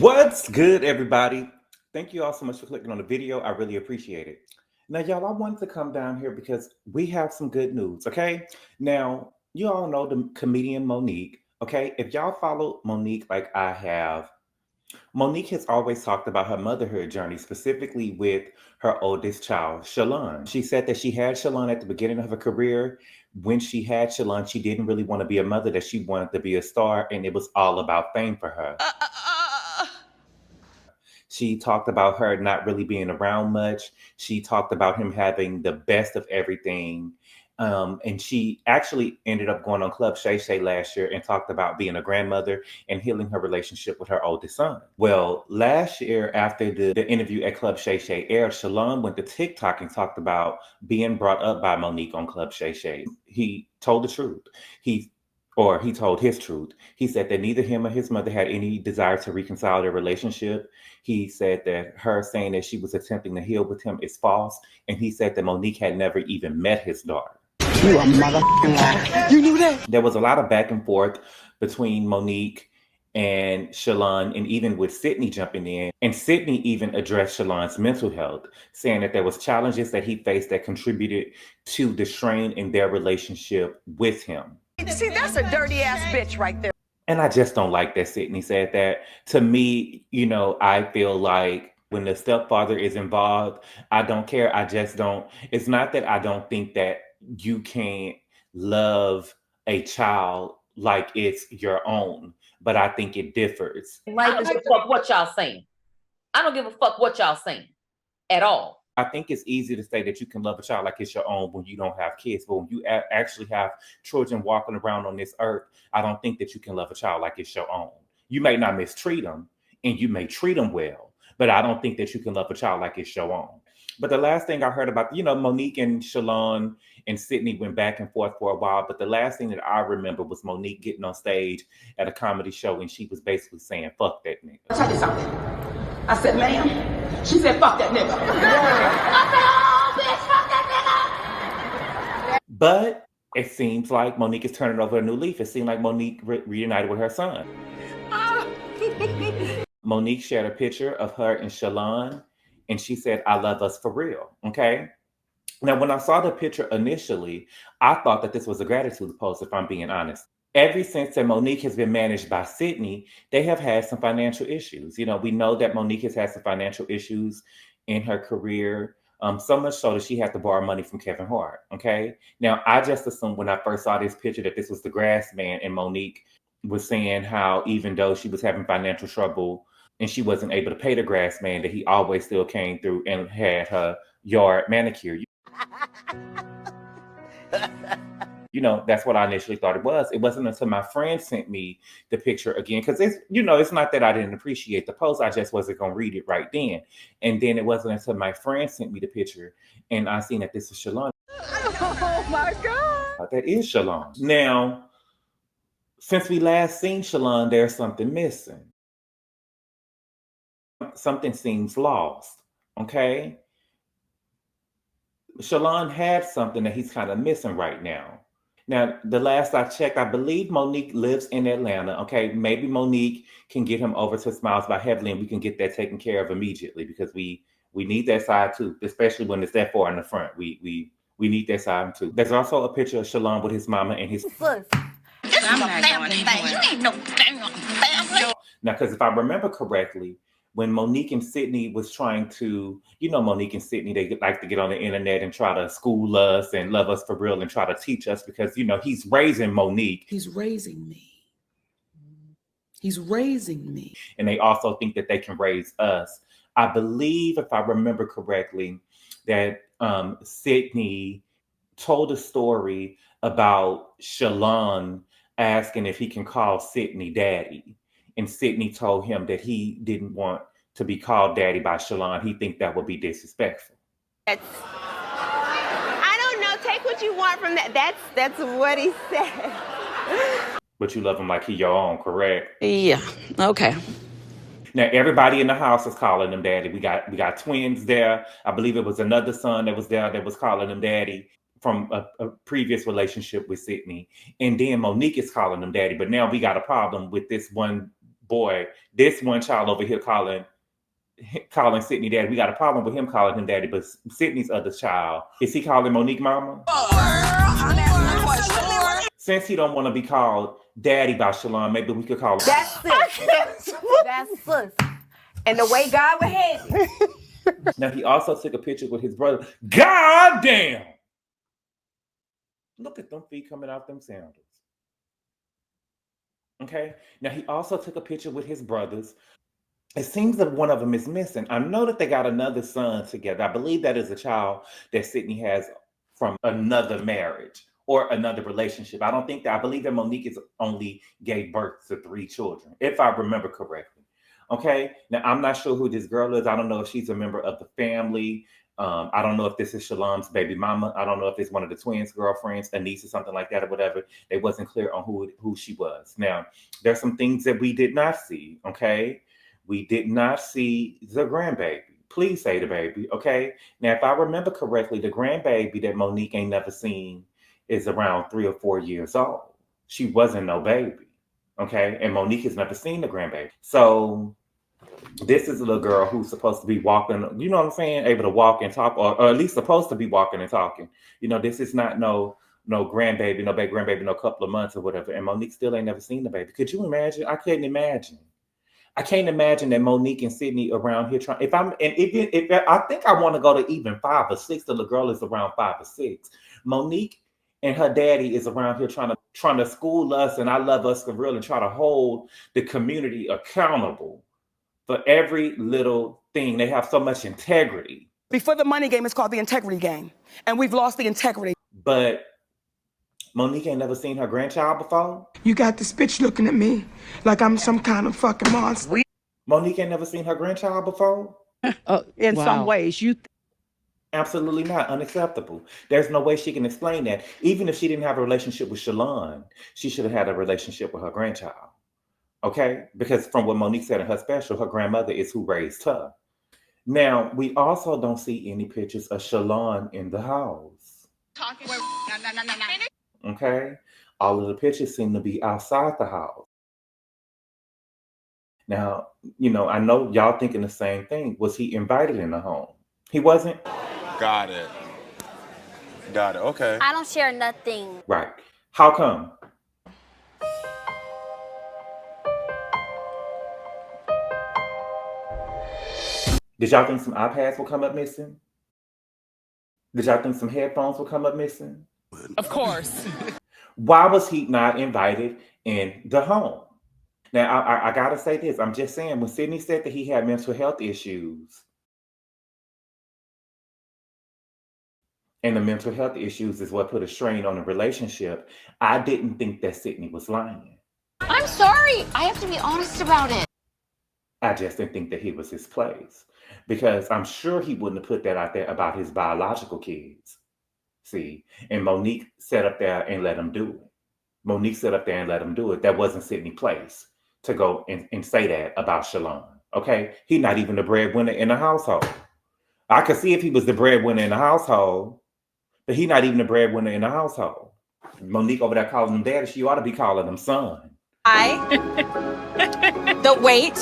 What's good, everybody? Thank you all so much for clicking on the video. I really appreciate it. Now, y'all, I wanted to come down here because we have some good news, okay? Now, you all know the comedian Monique, okay? If y'all follow Monique like I have, Monique has always talked about her motherhood journey, specifically with her oldest child, Shalon. She said that she had Shalon at the beginning of her career. When she had Shalon, she didn't really want to be a mother, that she wanted to be a star, and it was all about fame for her. She talked about her not really being around much. She talked about him having the best of everything. And she actually ended up going on Club Shay Shay last year and talked about being a grandmother and healing her relationship with her oldest son. Well, last year, after the interview at Club Shay Shay aired, Shalon went to TikTok and talked about being brought up by Monique on Club Shay Shay. He told the truth. He told his truth. He said that neither him or his mother had any desire to reconcile their relationship. He said that her saying that she was attempting to heal with him is false. And he said that Monique had never even met his daughter. You a motherfucking liar. You knew that? There was a lot of back and forth between Monique and Shalon, and even with Sidney jumping in. And Sidney even addressed Shalon's mental health, saying that there was challenges that he faced that contributed to the strain in their relationship with him. See, that's a dirty ass bitch right there. And I just don't like that Sidney said that. To me, I feel like when the stepfather is involved, I don't care. I just don't. It's not that I don't think that you can't love a child like it's your own, but I think it differs. I don't give a fuck what y'all saying. I don't give a fuck what y'all saying at all. I think it's easy to say that you can love a child like it's your own when you don't have kids. But when you actually have children walking around on this earth, I don't think that you can love a child like it's your own. You may not mistreat them and you may treat them well, but I don't think that you can love a child like it's your own. But the last thing I heard about, Monique and Shalon and Sidney went back and forth for a while. But the last thing that I remember was Monique getting on stage at a comedy show and she was basically saying, fuck that nigga. I'll tell you something. I said, ma'am. She said, fuck that nigga. But it seems like Monique is turning over a new leaf. It seemed like Monique reunited with her son. Monique shared a picture of her and Shalon, and she said, I love us for real, okay? Now, when I saw the picture initially, I thought that this was a gratitude post, if I'm being honest. Ever since that Monique has been managed by Sidney, they have had some financial issues. We know that Monique has had some financial issues in her career, so much so that she had to borrow money from Kevin Hart, okay? Now, I just assumed when I first saw this picture that this was the grass man, and Monique was saying how even though she was having financial trouble and she wasn't able to pay the grass man, that he always still came through and had her yard manicured. That's what I initially thought it was. It wasn't until my friend sent me the picture again, because it's not that I didn't appreciate the post. I just wasn't going to read it right then. And then it wasn't until my friend sent me the picture and I seen that this is Shalon. Oh my God. That is Shalon. Now, since we last seen Shalon, there's something missing. Something seems lost, okay? Shalon had something that he's kind of missing right now. Now, the last I checked, I believe Monique lives in Atlanta. Okay, maybe Monique can get him over to Smiles by Heavenly and we can get that taken care of immediately, because we need that side too, especially when it's that far in the front. We need that side too. There's also a picture of Shalon with his mama and his. This is a family thing. You ain't no damn family. Now, because if I remember correctly, when Monique and Sidney was trying to, Monique and Sidney, they like to get on the internet and try to school us and love us for real and try to teach us because, he's raising Monique. He's raising me. He's raising me. And they also think that they can raise us. I believe, if I remember correctly, that Sidney told a story about Shalon asking if he can call Sidney daddy. And Sidney told him that he didn't want to be called daddy by Shalon. He think that would be disrespectful. I don't know. Take what you want from that. That's what he said. But you love him like he your own, correct? Yeah. Okay. Now everybody in the house is calling him daddy. We got twins there. I believe it was another son that was there that was calling him daddy from a previous relationship with Sidney. And then Monique is calling him daddy. But now we got a problem with this one boy, this one child over here calling Sidney daddy. We got a problem with him calling him daddy, but Sidney's other child, is he calling Monique mama? Since he don't want to be called daddy by Shalon, maybe we could call him. That's sis. That's sis. And the way God would have it. Now, he also took a picture with his brother. God damn! Look at them feet coming out them sandals. Okay? Now, he also took a picture with his brothers. It seems that one of them is missing. I know that they got another son together. I believe that is a child that Sidney has from another marriage or another relationship. I believe that Monique is only gave birth to 3 children, if I remember correctly. Okay? Now, I'm not sure who this girl is. I don't know if she's a member of the family. I don't know if this is Shalom's baby mama. I don't know if it's one of the twins' girlfriends, a niece or something like that or whatever. They wasn't clear on who she was. Now, there's some things that we did not see, okay? We did not see the grandbaby. Please say the baby, okay? Now, if I remember correctly, the grandbaby that Monique ain't never seen is around 3 or 4 years old. She wasn't no baby, okay? And Monique has never seen the grandbaby. So this is a little girl who's supposed to be walking, you know what I'm saying? Able to walk and talk, or at least supposed to be walking and talking. You know, this is not no grandbaby, no baby grandbaby, no couple of months or whatever. And Monique still ain't never seen the baby. Could you imagine? I couldn't imagine. I can't imagine that Monique and Sidney around here trying. If I think I want to go to even 5 or 6. The little girl is around 5 or 6. Monique and her daddy is around here trying to school us, and I love us for real, and try to hold the community accountable for every little thing. They have so much integrity. Before the money game, it's called the integrity game. And we've lost the integrity. But Monique ain't never seen her grandchild before. You got this bitch looking at me like I'm some kind of fucking monster. Monique ain't never seen her grandchild before. In some ways, Absolutely not. Unacceptable. There's no way she can explain that. Even if she didn't have a relationship with Shalon, she should have had a relationship with her grandchild. Okay? Because from what Monique said in her special, her grandmother is who raised her. Now, we also don't see any pictures of Shalon in the house. Okay? All of the pictures seem to be outside the house. Now, you know, I know y'all thinking the same thing. Was he invited in the home? He wasn't? Got it. Okay. I don't share nothing. Right. How come? Did y'all think some iPads will come up missing? Did y'all think some headphones will come up missing? of course. Why was he not invited in the home? Now, I gotta say this. I'm just saying, when Sidney said that he had mental health issues, and the mental health issues is what put a strain on the relationship, I didn't think that Sidney was lying. I'm sorry. I have to be honest about it. I just didn't think that he was his place. Because I'm sure he wouldn't have put that out there about his biological kids. See, and Monique sat up there and let him do it. Monique sat up there and let him do it. That wasn't Sidney's place to go and say that about Shalon. Okay? He's not even the breadwinner in the household. I could see if he was the breadwinner in the household, but he's not even the breadwinner in the household. Monique over there calling him daddy, she ought to be calling him son. The weight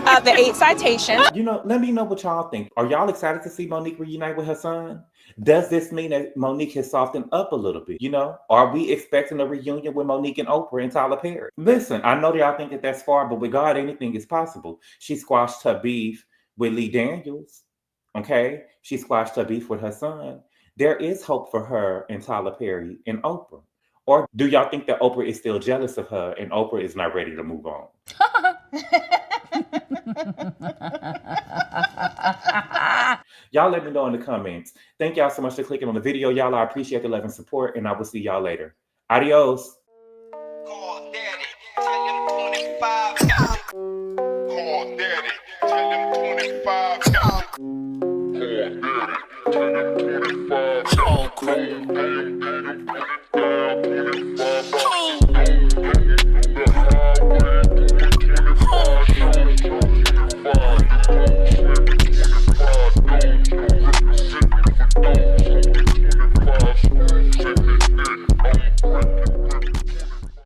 of the 8 citations. You know, let me know what y'all think. Are y'all excited to see Monique reunite with her son? Does this mean that Monique has softened up a little bit? You know, are we expecting a reunion with Monique and Oprah and Tyler Perry? Listen, I know that y'all think that that's far, but with God, anything is possible. She squashed her beef with Lee Daniels. Okay? She squashed her beef with her son. There is hope for her and Tyler Perry and Oprah. Or do y'all think that Oprah is still jealous of her and Oprah is not ready to move on? Y'all let me know in the comments. Thank y'all so much for clicking on the video. Y'all, I appreciate the love and support, and I will see y'all later. Adios. Call Daddy. Tell him 25. Call Daddy.